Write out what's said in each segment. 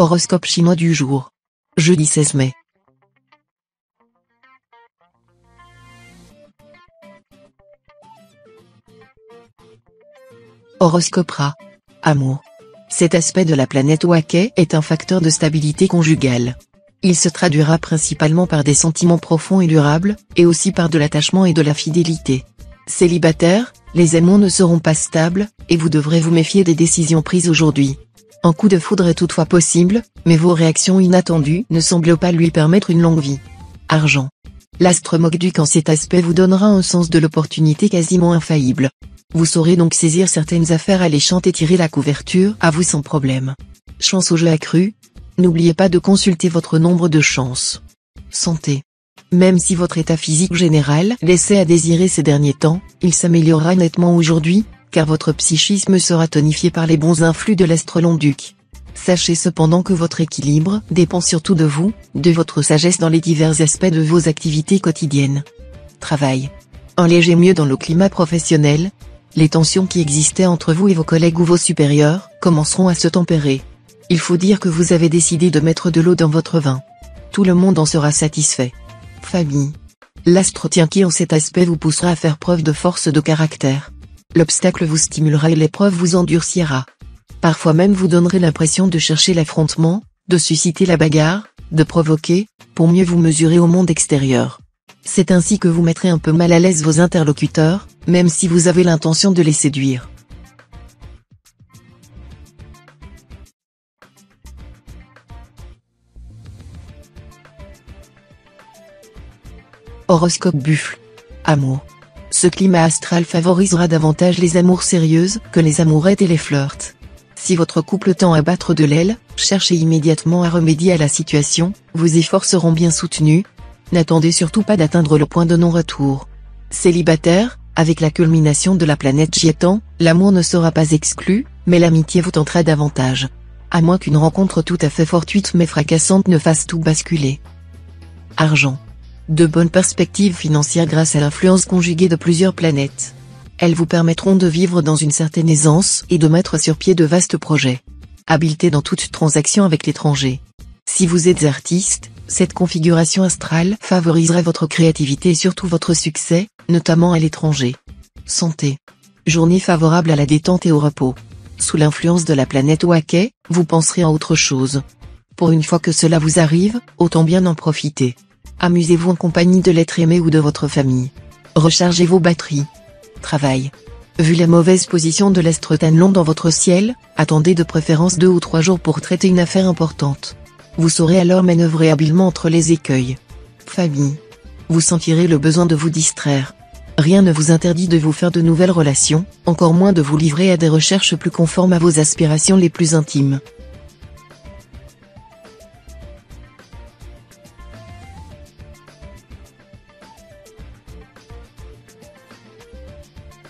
Horoscope chinois du jour. Jeudi 16 mai. Horoscope Ra. Amour. Cet aspect de la planète Wakai est un facteur de stabilité conjugale. Il se traduira principalement par des sentiments profonds et durables, et aussi par de l'attachement et de la fidélité. Célibataire, les amours ne seront pas stables, et vous devrez vous méfier des décisions prises aujourd'hui. Un coup de foudre est toutefois possible, mais vos réactions inattendues ne semblent pas lui permettre une longue vie. Argent. L'astre Mogduk en cet aspect vous donnera un sens de l'opportunité quasiment infaillible. Vous saurez donc saisir certaines affaires alléchantes et tirer la couverture à vous sans problème. Chance au jeu accru. N'oubliez pas de consulter votre nombre de chances. Santé. Même si votre état physique général laissait à désirer ces derniers temps, il s'améliorera nettement aujourd'hui, car votre psychisme sera tonifié par les bons influx de l'astre Long-Duc. Sachez cependant que votre équilibre dépend surtout de vous, de votre sagesse dans les divers aspects de vos activités quotidiennes. Travail. Un léger mieux dans le climat professionnel. Les tensions qui existaient entre vous et vos collègues ou vos supérieurs commenceront à se tempérer. Il faut dire que vous avez décidé de mettre de l'eau dans votre vin. Tout le monde en sera satisfait. Famille. L'astre tien qui en cet aspect vous poussera à faire preuve de force de caractère. L'obstacle vous stimulera et l'épreuve vous endurcira. Parfois même vous donnerez l'impression de chercher l'affrontement, de susciter la bagarre, de provoquer, pour mieux vous mesurer au monde extérieur. C'est ainsi que vous mettrez un peu mal à l'aise vos interlocuteurs, même si vous avez l'intention de les séduire. Horoscope Buffle. Amour. Ce climat astral favorisera davantage les amours sérieuses que les amourettes et les flirts. Si votre couple tend à battre de l'aile, cherchez immédiatement à remédier à la situation, vos efforts seront bien soutenus. N'attendez surtout pas d'atteindre le point de non-retour. Célibataire, avec la culmination de la planète Jiétan, l'amour ne sera pas exclu, mais l'amitié vous tentera davantage. À moins qu'une rencontre tout à fait fortuite mais fracassante ne fasse tout basculer. Argent. De bonnes perspectives financières grâce à l'influence conjuguée de plusieurs planètes. Elles vous permettront de vivre dans une certaine aisance et de mettre sur pied de vastes projets. Habileté dans toute transaction avec l'étranger. Si vous êtes artiste, cette configuration astrale favorisera votre créativité et surtout votre succès, notamment à l'étranger. Santé. Journée favorable à la détente et au repos. Sous l'influence de la planète Wakai, vous penserez à autre chose. Pour une fois que cela vous arrive, autant bien en profiter. Amusez-vous en compagnie de l'être aimé ou de votre famille. Rechargez vos batteries. Travail. Vu la mauvaise position de l'astre Tanlong dans votre ciel, attendez de préférence 2 ou 3 jours pour traiter une affaire importante. Vous saurez alors manœuvrer habilement entre les écueils. Famille. Vous sentirez le besoin de vous distraire. Rien ne vous interdit de vous faire de nouvelles relations, encore moins de vous livrer à des recherches plus conformes à vos aspirations les plus intimes.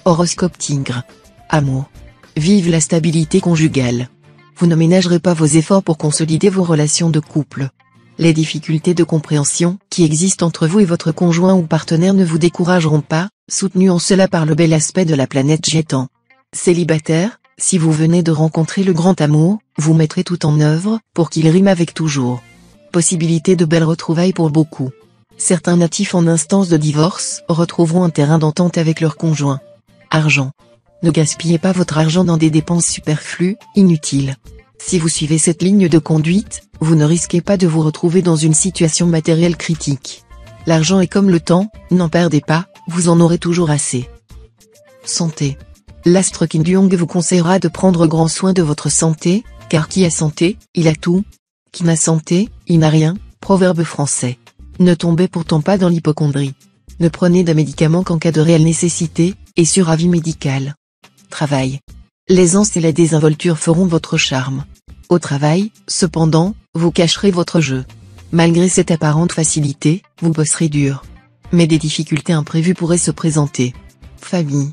Horoscope Tigre. Amour. Vive la stabilité conjugale. Vous ne ménagerez pas vos efforts pour consolider vos relations de couple. Les difficultés de compréhension qui existent entre vous et votre conjoint ou partenaire ne vous décourageront pas, soutenus en cela par le bel aspect de la planète Jiétan. Célibataire, si vous venez de rencontrer le grand amour, vous mettrez tout en œuvre pour qu'il rime avec toujours. Possibilité de belles retrouvailles pour beaucoup. Certains natifs en instance de divorce retrouveront un terrain d'entente avec leur conjoint. Argent. Ne gaspillez pas votre argent dans des dépenses superflues, inutiles. Si vous suivez cette ligne de conduite, vous ne risquez pas de vous retrouver dans une situation matérielle critique. L'argent est comme le temps, n'en perdez pas, vous en aurez toujours assez. Santé. L'astre Kim Duong vous conseillera de prendre grand soin de votre santé, car qui a santé, il a tout. Qui n'a santé, il n'a rien, proverbe français. Ne tombez pourtant pas dans l'hypocondrie. Ne prenez de médicaments qu'en cas de réelle nécessité, et sur avis médical. Travail. L'aisance et la désinvolture feront votre charme. Au travail, cependant, vous cacherez votre jeu. Malgré cette apparente facilité, vous bosserez dur. Mais des difficultés imprévues pourraient se présenter. Famille.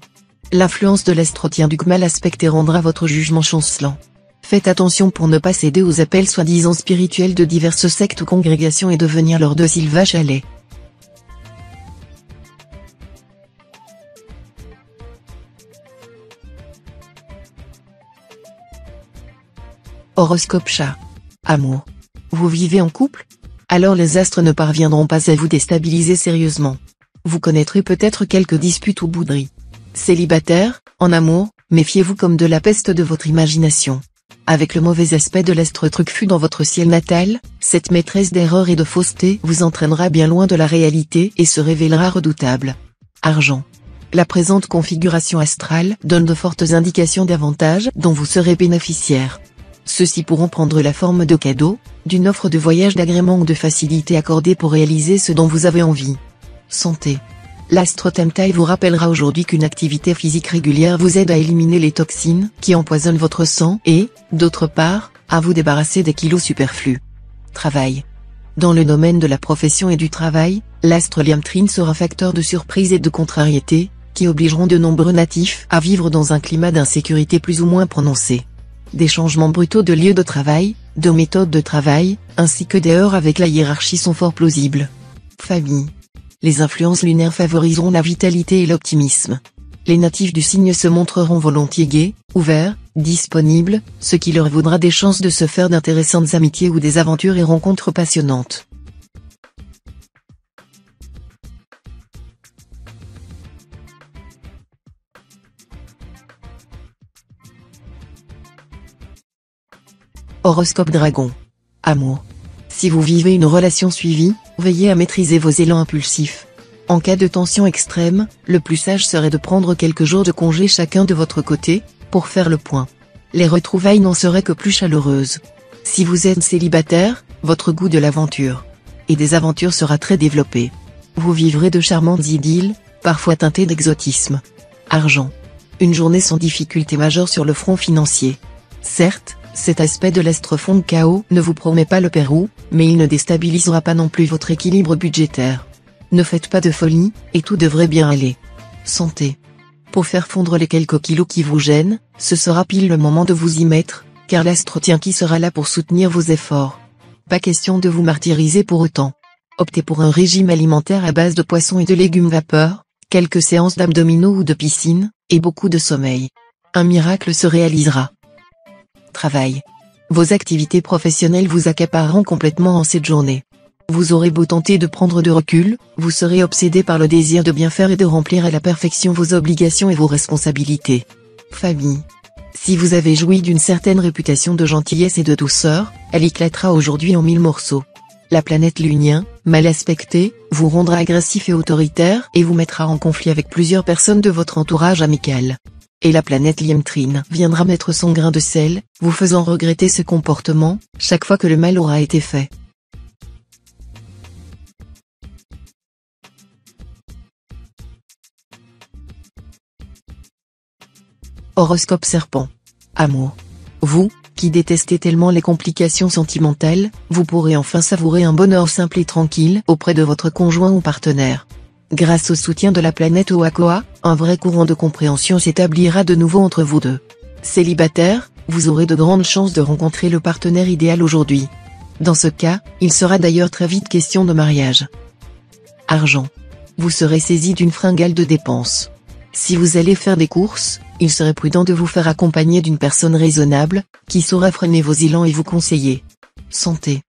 L'influence de l'astre Duc mal aspecté rendra votre jugement chancelant. Faites attention pour ne pas céder aux appels soi-disant spirituels de diverses sectes ou congrégations et devenir leur docile vache à lait. Horoscope Chat. Amour. Vous vivez en couple? Alors les astres ne parviendront pas à vous déstabiliser sérieusement. Vous connaîtrez peut-être quelques disputes ou bouderies. Célibataire, en amour, méfiez-vous comme de la peste de votre imagination. Avec le mauvais aspect de l'astre Trucfu dans votre ciel natal, cette maîtresse d'erreur et de fausseté vous entraînera bien loin de la réalité et se révélera redoutable. Argent. La présente configuration astrale donne de fortes indications d'avantages dont vous serez bénéficiaire. Ceux-ci pourront prendre la forme de cadeaux, d'une offre de voyage d'agrément ou de facilité accordée pour réaliser ce dont vous avez envie. Santé. L'astre Tamtai vous rappellera aujourd'hui qu'une activité physique régulière vous aide à éliminer les toxines qui empoisonnent votre sang et, d'autre part, à vous débarrasser des kilos superflus. Travail. Dans le domaine de la profession et du travail, l'astre Liamtrine sera facteur de surprise et de contrariété, qui obligeront de nombreux natifs à vivre dans un climat d'insécurité plus ou moins prononcé. Des changements brutaux de lieu de travail, de méthode de travail, ainsi que des heurts avec la hiérarchie sont fort plausibles. Famille. Les influences lunaires favoriseront la vitalité et l'optimisme. Les natifs du signe se montreront volontiers gais, ouverts, disponibles, ce qui leur vaudra des chances de se faire d'intéressantes amitiés ou des aventures et rencontres passionnantes. Horoscope Dragon. Amour. Si vous vivez une relation suivie, veillez à maîtriser vos élans impulsifs. En cas de tension extrême, le plus sage serait de prendre quelques jours de congé chacun de votre côté, pour faire le point. Les retrouvailles n'en seraient que plus chaleureuses. Si vous êtes célibataire, votre goût de l'aventure et des aventures sera très développé. Vous vivrez de charmantes idylles, parfois teintées d'exotisme. Argent. Une journée sans difficulté majeure sur le front financier. Certes, cet aspect de l'astre fond de chaos ne vous promet pas le Pérou, mais il ne déstabilisera pas non plus votre équilibre budgétaire. Ne faites pas de folie, et tout devrait bien aller. Santé. Pour faire fondre les quelques kilos qui vous gênent, ce sera pile le moment de vous y mettre, car l'astre tient qui sera là pour soutenir vos efforts. Pas question de vous martyriser pour autant. Optez pour un régime alimentaire à base de poissons et de légumes vapeur, quelques séances d'abdominaux ou de piscine, et beaucoup de sommeil. Un miracle se réalisera. Travail. Vos activités professionnelles vous accapareront complètement en cette journée. Vous aurez beau tenter de prendre de recul, vous serez obsédé par le désir de bien faire et de remplir à la perfection vos obligations et vos responsabilités. Famille. Si vous avez joui d'une certaine réputation de gentillesse et de douceur, elle éclatera aujourd'hui en 1000 morceaux. La planète Lunien, mal aspectée, vous rendra agressif et autoritaire et vous mettra en conflit avec plusieurs personnes de votre entourage amical. Et la planète Liamtrine viendra mettre son grain de sel, vous faisant regretter ce comportement, chaque fois que le mal aura été fait. Horoscope Serpent. Amour. Vous, qui détestez tellement les complications sentimentales, vous pourrez enfin savourer un bonheur simple et tranquille auprès de votre conjoint ou partenaire. Grâce au soutien de la planète Oakoa, un vrai courant de compréhension s'établira de nouveau entre vous deux. Célibataire, vous aurez de grandes chances de rencontrer le partenaire idéal aujourd'hui. Dans ce cas, il sera d'ailleurs très vite question de mariage. Argent. Vous serez saisi d'une fringale de dépenses. Si vous allez faire des courses, il serait prudent de vous faire accompagner d'une personne raisonnable, qui saura freiner vos élans et vous conseiller. Santé.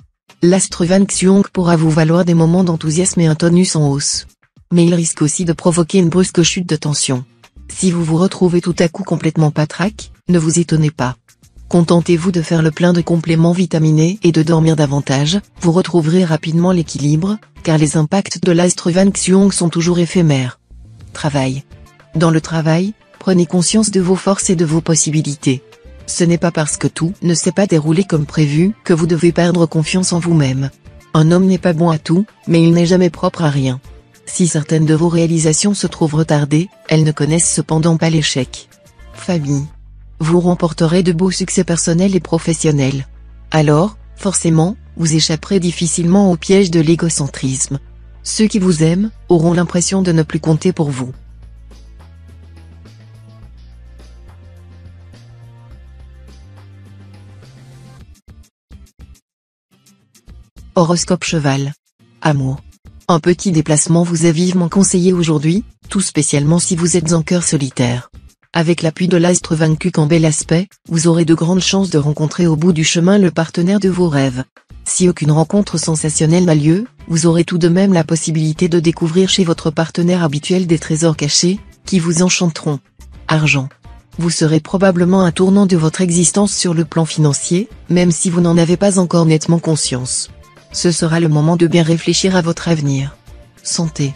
L'astre Van Xiong pourra vous valoir des moments d'enthousiasme et un tonus en hausse. Mais il risque aussi de provoquer une brusque chute de tension. Si vous vous retrouvez tout à coup complètement patraque, ne vous étonnez pas. Contentez-vous de faire le plein de compléments vitaminés et de dormir davantage, vous retrouverez rapidement l'équilibre, car les impacts de l'astre Van Xiong sont toujours éphémères. Travail. Dans le travail, prenez conscience de vos forces et de vos possibilités. Ce n'est pas parce que tout ne s'est pas déroulé comme prévu que vous devez perdre confiance en vous-même. Un homme n'est pas bon à tout, mais il n'est jamais propre à rien. Si certaines de vos réalisations se trouvent retardées, elles ne connaissent cependant pas l'échec. Famille. Vous remporterez de beaux succès personnels et professionnels. Alors, forcément, vous échapperez difficilement au piège de l'égocentrisme. Ceux qui vous aiment auront l'impression de ne plus compter pour vous. Horoscope Cheval. Amour. Un petit déplacement vous est vivement conseillé aujourd'hui, tout spécialement si vous êtes en cœur solitaire. Avec l'appui de l'astre vaincu qu'en bel aspect, vous aurez de grandes chances de rencontrer au bout du chemin le partenaire de vos rêves. Si aucune rencontre sensationnelle n'a lieu, vous aurez tout de même la possibilité de découvrir chez votre partenaire habituel des trésors cachés, qui vous enchanteront. Argent. Vous serez probablement un tournant de votre existence sur le plan financier, même si vous n'en avez pas encore nettement conscience. Ce sera le moment de bien réfléchir à votre avenir. Santé.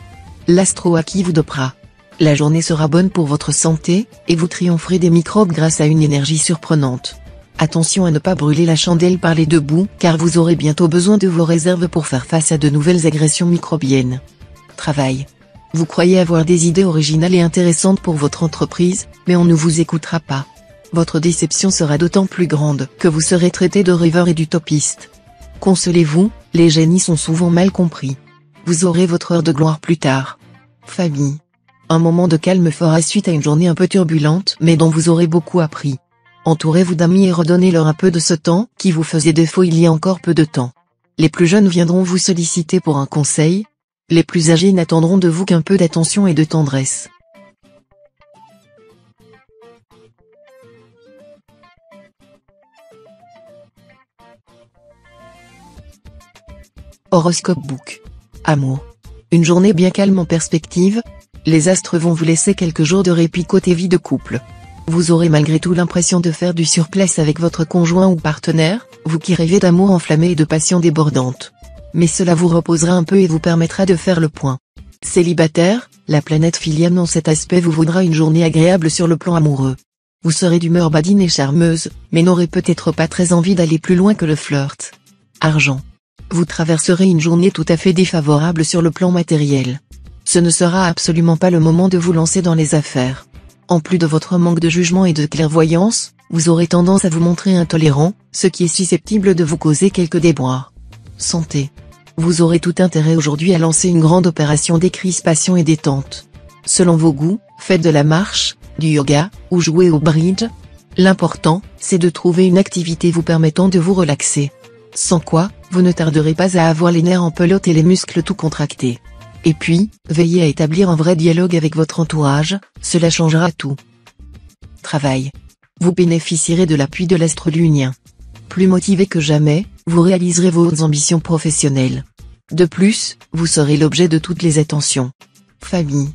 L'astro à qui vous dopera. La journée sera bonne pour votre santé, et vous triompherez des microbes grâce à une énergie surprenante. Attention à ne pas brûler la chandelle par les deux bouts, car vous aurez bientôt besoin de vos réserves pour faire face à de nouvelles agressions microbiennes. Travail. Vous croyez avoir des idées originales et intéressantes pour votre entreprise, mais on ne vous écoutera pas. Votre déception sera d'autant plus grande que vous serez traité de rêveur et d'utopiste. Consolez-vous, les génies sont souvent mal compris. Vous aurez votre heure de gloire plus tard. Famille. Un moment de calme fera suite à une journée un peu turbulente mais dont vous aurez beaucoup appris. Entourez-vous d'amis et redonnez-leur un peu de ce temps qui vous faisait défaut il y a encore peu de temps. Les plus jeunes viendront vous solliciter pour un conseil. Les plus âgés n'attendront de vous qu'un peu d'attention et de tendresse. Horoscope Book. Amour. Une journée bien calme en perspective. Les astres vont vous laisser quelques jours de répit côté vie de couple. Vous aurez malgré tout l'impression de faire du surplace avec votre conjoint ou partenaire, vous qui rêvez d'amour enflammé et de passion débordante. Mais cela vous reposera un peu et vous permettra de faire le point. Célibataire, la planète Philiane en cet aspect vous vaudra une journée agréable sur le plan amoureux. Vous serez d'humeur badine et charmeuse, mais n'aurez peut-être pas très envie d'aller plus loin que le flirt. Argent. Vous traverserez une journée tout à fait défavorable sur le plan matériel. Ce ne sera absolument pas le moment de vous lancer dans les affaires. En plus de votre manque de jugement et de clairvoyance, vous aurez tendance à vous montrer intolérant, ce qui est susceptible de vous causer quelques déboires. Santé. Vous aurez tout intérêt aujourd'hui à lancer une grande opération décrispation et détente. Selon vos goûts, faites de la marche, du yoga, ou jouez au bridge. L'important, c'est de trouver une activité vous permettant de vous relaxer. Sans quoi, vous ne tarderez pas à avoir les nerfs en pelote et les muscles tout contractés. Et puis, veillez à établir un vrai dialogue avec votre entourage, cela changera tout. Travail. Vous bénéficierez de l'appui de l'astre lunien. Plus motivé que jamais, vous réaliserez vos ambitions professionnelles. De plus, vous serez l'objet de toutes les attentions. Famille.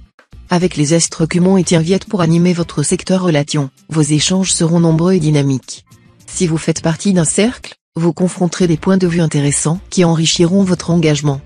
Avec les astres Cumon et Tirviette pour animer votre secteur relations, vos échanges seront nombreux et dynamiques. Si vous faites partie d'un cercle, vous confronterez des points de vue intéressants qui enrichiront votre engagement.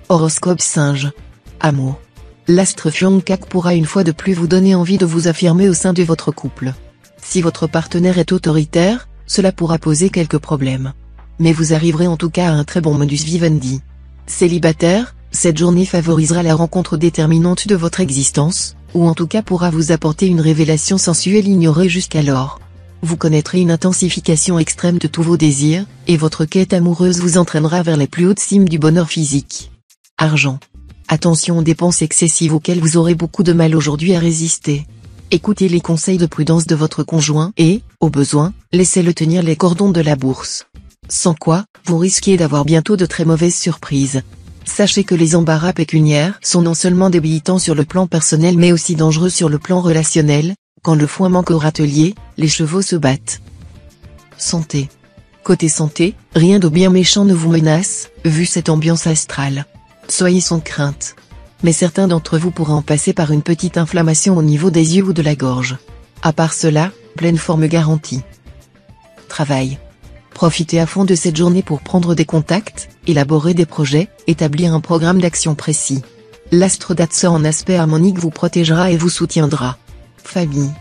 Horoscope Singe. Amour. L'astre Fuangkak pourra une fois de plus vous donner envie de vous affirmer au sein de votre couple. Si votre partenaire est autoritaire, cela pourra poser quelques problèmes. Mais vous arriverez en tout cas à un très bon modus vivendi. Célibataire, cette journée favorisera la rencontre déterminante de votre existence, ou en tout cas pourra vous apporter une révélation sensuelle ignorée jusqu'alors. Vous connaîtrez une intensification extrême de tous vos désirs, et votre quête amoureuse vous entraînera vers les plus hautes cimes du bonheur physique. Argent. Attention aux dépenses excessives auxquelles vous aurez beaucoup de mal aujourd'hui à résister. Écoutez les conseils de prudence de votre conjoint et, au besoin, laissez-le tenir les cordons de la bourse. Sans quoi, vous risquez d'avoir bientôt de très mauvaises surprises. Sachez que les embarras pécuniaires sont non seulement débilitants sur le plan personnel mais aussi dangereux sur le plan relationnel. Quand le foin manque au râtelier, les chevaux se battent. Santé. Côté santé, rien de bien méchant ne vous menace, vu cette ambiance astrale. Soyez sans crainte. Mais certains d'entre vous pourraient en passer par une petite inflammation au niveau des yeux ou de la gorge. À part cela, pleine forme garantie. Travail. Profitez à fond de cette journée pour prendre des contacts, élaborer des projets, établir un programme d'action précis. L'astre d'Atsa en aspect harmonique vous protégera et vous soutiendra. Famille.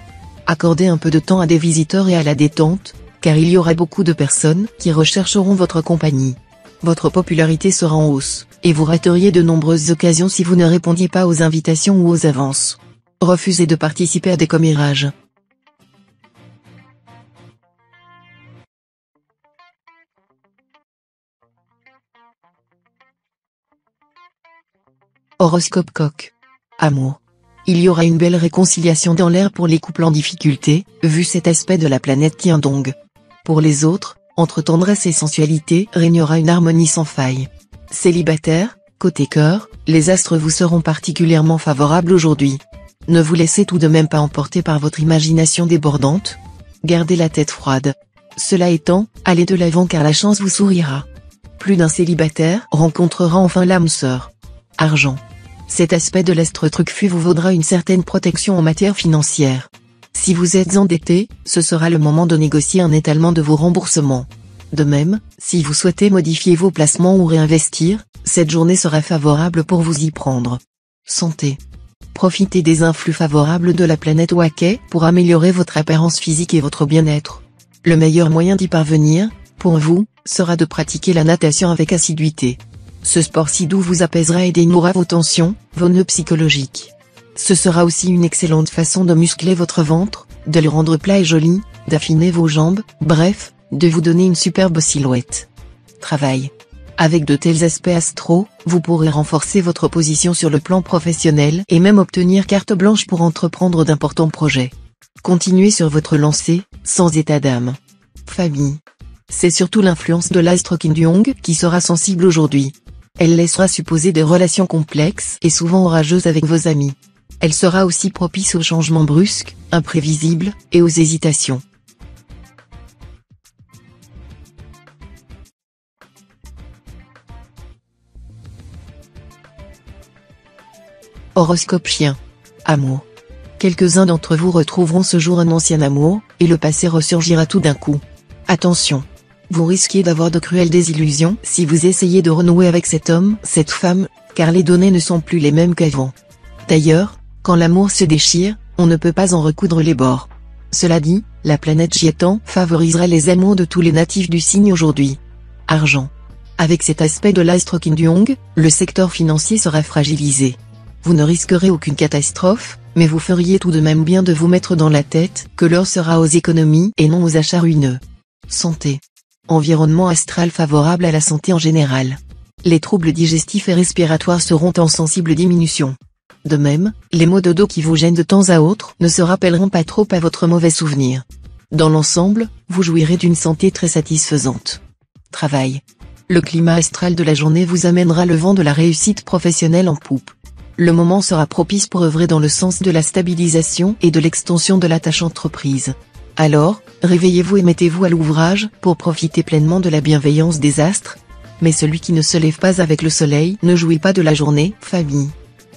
Accordez un peu de temps à des visiteurs et à la détente, car il y aura beaucoup de personnes qui rechercheront votre compagnie. Votre popularité sera en hausse, et vous rateriez de nombreuses occasions si vous ne répondiez pas aux invitations ou aux avances. Refusez de participer à des commérages. Horoscope Coq. Amour. Il y aura une belle réconciliation dans l'air pour les couples en difficulté, vu cet aspect de la planète Tiandong. Pour les autres, Entre tendresse et sensualité régnera une harmonie sans faille. Célibataire, côté cœur, les astres vous seront particulièrement favorables aujourd'hui. Ne vous laissez tout de même pas emporter par votre imagination débordante. Gardez la tête froide. Cela étant, allez de l'avant car la chance vous sourira. Plus d'un célibataire rencontrera enfin l'âme sœur. Argent. Cet aspect de l'astre Trucfu vous vaudra une certaine protection en matière financière. Si vous êtes endetté, ce sera le moment de négocier un étalement de vos remboursements. De même, si vous souhaitez modifier vos placements ou réinvestir, cette journée sera favorable pour vous y prendre. Santé. Profitez des influx favorables de la planète Waké pour améliorer votre apparence physique et votre bien-être. Le meilleur moyen d'y parvenir, pour vous, sera de pratiquer la natation avec assiduité. Ce sport si doux vous apaisera et dénouera vos tensions, vos nœuds psychologiques. Ce sera aussi une excellente façon de muscler votre ventre, de le rendre plat et joli, d'affiner vos jambes, bref, de vous donner une superbe silhouette. Travail. Avec de tels aspects astraux, vous pourrez renforcer votre position sur le plan professionnel et même obtenir carte blanche pour entreprendre d'importants projets. Continuez sur votre lancée, sans état d'âme. Famille. C'est surtout l'influence de l'astre Kim Jong qui sera sensible aujourd'hui. Elle laissera supposer des relations complexes et souvent orageuses avec vos amis. Elle sera aussi propice aux changements brusques, imprévisibles, et aux hésitations. Horoscope chien. Amour. Quelques-uns d'entre vous retrouveront ce jour un ancien amour, et le passé ressurgira tout d'un coup. Attention. Vous risquez d'avoir de cruelles désillusions si vous essayez de renouer avec cet homme, cette femme, car les données ne sont plus les mêmes qu'avant. D'ailleurs, quand l'amour se déchire, on ne peut pas en recoudre les bords. Cela dit, la planète Jiétan favorisera les amours de tous les natifs du signe aujourd'hui. Argent. Avec cet aspect de l'astre Kim Jong, le secteur financier sera fragilisé. Vous ne risquerez aucune catastrophe, mais vous feriez tout de même bien de vous mettre dans la tête que l'heure sera aux économies et non aux achats ruineux. Santé. Environnement astral favorable à la santé en général. Les troubles digestifs et respiratoires seront en sensible diminution. De même, les maux de dos qui vous gênent de temps à autre ne se rappelleront pas trop à votre mauvais souvenir. Dans l'ensemble, vous jouirez d'une santé très satisfaisante. Travail. Le climat astral de la journée vous amènera le vent de la réussite professionnelle en poupe. Le moment sera propice pour œuvrer dans le sens de la stabilisation et de l'extension de la tâche entreprise. Alors, réveillez-vous et mettez-vous à l'ouvrage pour profiter pleinement de la bienveillance des astres. Mais celui qui ne se lève pas avec le soleil ne jouit pas de la journée, famille.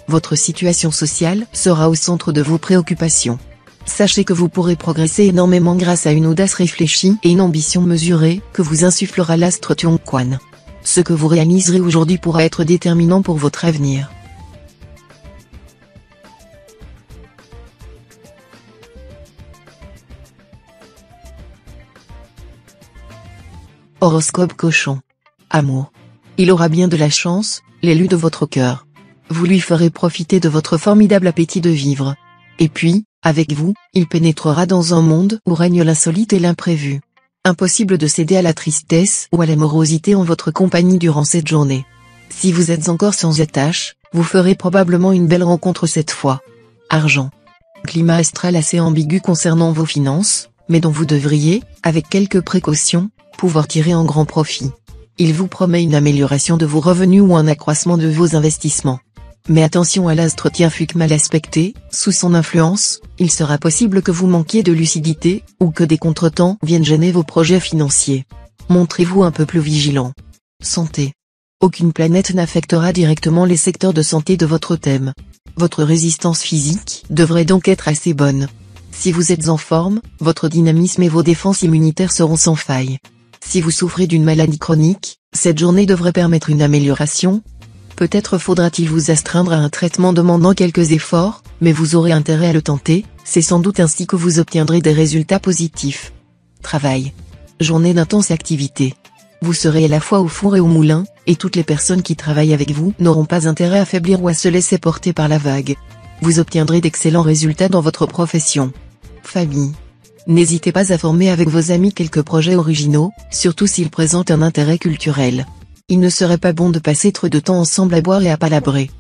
Votre situation sociale sera au centre de vos préoccupations. Sachez que vous pourrez progresser énormément grâce à une audace réfléchie et une ambition mesurée que vous insufflera l'astre Tiongquan. Ce que vous réaliserez aujourd'hui pourra être déterminant pour votre avenir. Horoscope cochon. Amour. Il aura bien de la chance, l'élu de votre cœur. Vous lui ferez profiter de votre formidable appétit de vivre. Et puis, avec vous, il pénétrera dans un monde où règne l'insolite et l'imprévu. Impossible de céder à la tristesse ou à la morosité en votre compagnie durant cette journée. Si vous êtes encore sans attache, vous ferez probablement une belle rencontre cette fois. Argent. Climat astral assez ambigu concernant vos finances, mais dont vous devriez, avec quelques précautions, pouvoir tirer un grand profit. Il vous promet une amélioration de vos revenus ou un accroissement de vos investissements. Mais attention à l'astre Tianfuc mal aspecté, sous son influence, il sera possible que vous manquiez de lucidité, ou que des contretemps viennent gêner vos projets financiers. Montrez-vous un peu plus vigilant. Santé. Aucune planète n'affectera directement les secteurs de santé de votre thème. Votre résistance physique devrait donc être assez bonne. Si vous êtes en forme, votre dynamisme et vos défenses immunitaires seront sans faille. Si vous souffrez d'une maladie chronique, cette journée devrait permettre une amélioration. Peut-être faudra-t-il vous astreindre à un traitement demandant quelques efforts, mais vous aurez intérêt à le tenter, c'est sans doute ainsi que vous obtiendrez des résultats positifs. Travail. Journée d'intense activité. Vous serez à la fois au four et au moulin, et toutes les personnes qui travaillent avec vous n'auront pas intérêt à faiblir ou à se laisser porter par la vague. Vous obtiendrez d'excellents résultats dans votre profession. Famille. N'hésitez pas à former avec vos amis quelques projets originaux, surtout s'ils présentent un intérêt culturel. Il ne serait pas bon de passer trop de temps ensemble à boire et à palabrer.